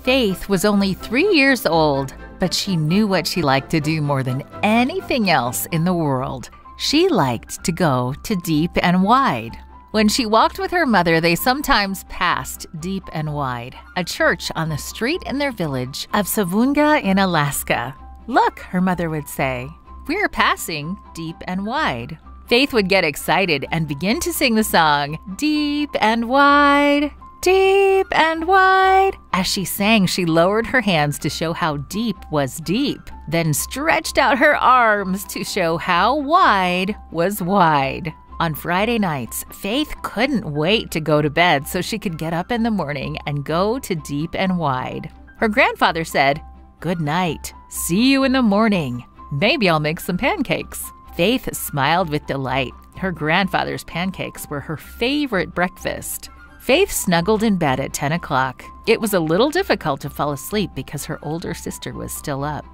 Faith was only 3 years old, but she knew what she liked to do more than anything else in the world. She liked to go to Deep and Wide. When she walked with her mother, they sometimes passed Deep and Wide, a church on the street in their village of Savunga in Alaska. "Look," her mother would say, "we're passing Deep and Wide." Faith would get excited and begin to sing the song, "Deep and wide, deep and wide." As she sang, she lowered her hands to show how deep was deep, then stretched out her arms to show how wide was wide. On Friday nights, Faith couldn't wait to go to bed so she could get up in the morning and go to Deep and Wide. Her grandfather said, "Good night. See you in the morning. Maybe I'll make some pancakes." Faith smiled with delight. Her grandfather's pancakes were her favorite breakfast. Faith snuggled in bed at 10 o'clock. It was a little difficult to fall asleep because her older sister was still up.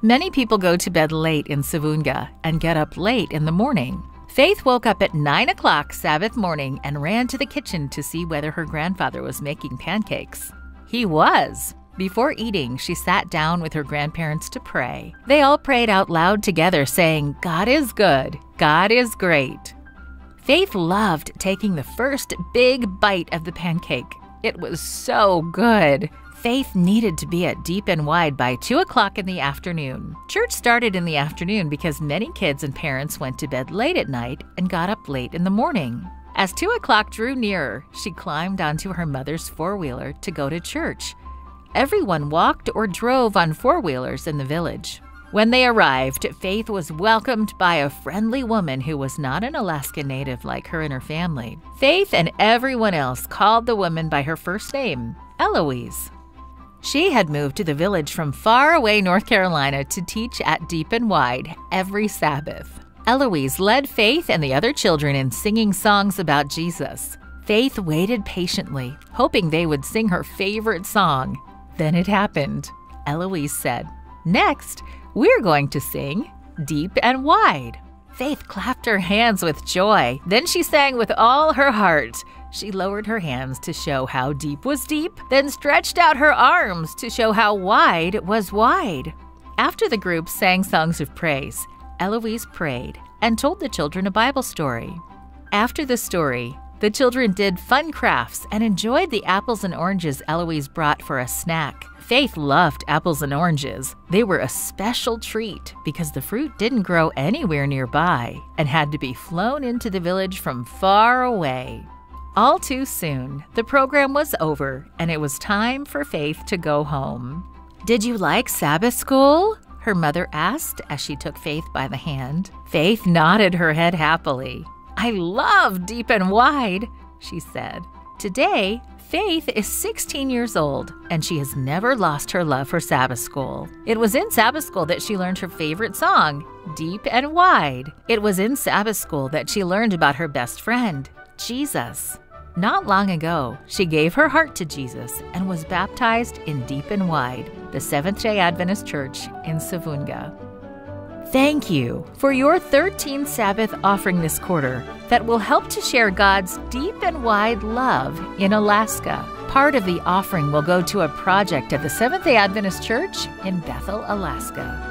Many people go to bed late in Savunga and get up late in the morning. Faith woke up at 9 o'clock Sabbath morning and ran to the kitchen to see whether her grandfather was making pancakes. He was. Before eating, she sat down with her grandparents to pray. They all prayed out loud together, saying, "God is good. God is great." Faith loved taking the first big bite of the pancake. It was so good. Faith needed to be at Deep and Wide by 2 o'clock in the afternoon. Church started in the afternoon because many kids and parents went to bed late at night and got up late in the morning. As 2 o'clock drew nearer, she climbed onto her mother's four-wheeler to go to church. Everyone walked or drove on four-wheelers in the village. When they arrived, Faith was welcomed by a friendly woman who was not an Alaska native like her and her family. Faith and everyone else called the woman by her first name, Eloise. She had moved to the village from far away North Carolina to teach at Deep and Wide every Sabbath. Eloise led Faith and the other children in singing songs about Jesus. Faith waited patiently, hoping they would sing her favorite song. Then it happened. Eloise said, "Next, we're going to sing Deep and Wide." Faith clapped her hands with joy. Then she sang with all her heart. She lowered her hands to show how deep was deep, then stretched out her arms to show how wide was wide. After the group sang songs of praise, Eloise prayed and told the children a Bible story. After the story, the children did fun crafts and enjoyed the apples and oranges Eloise brought for a snack. Faith loved apples and oranges. They were a special treat because the fruit didn't grow anywhere nearby and had to be flown into the village from far away. All too soon, the program was over and it was time for Faith to go home. "Did you like Sabbath school?" her mother asked as she took Faith by the hand. Faith nodded her head happily. "I love Deep and Wide," she said. Today, Faith is 16 years old, and she has never lost her love for Sabbath school. It was in Sabbath school that she learned her favorite song, Deep and Wide. It was in Sabbath school that she learned about her best friend, Jesus. Not long ago, she gave her heart to Jesus and was baptized in Deep and Wide, the Seventh-day Adventist Church in Savunga. Thank you for your 13th Sabbath offering this quarter that will help to share God's deep and wide love in Alaska. Part of the offering will go to a project at the Seventh-day Adventist Church in Bethel, Alaska.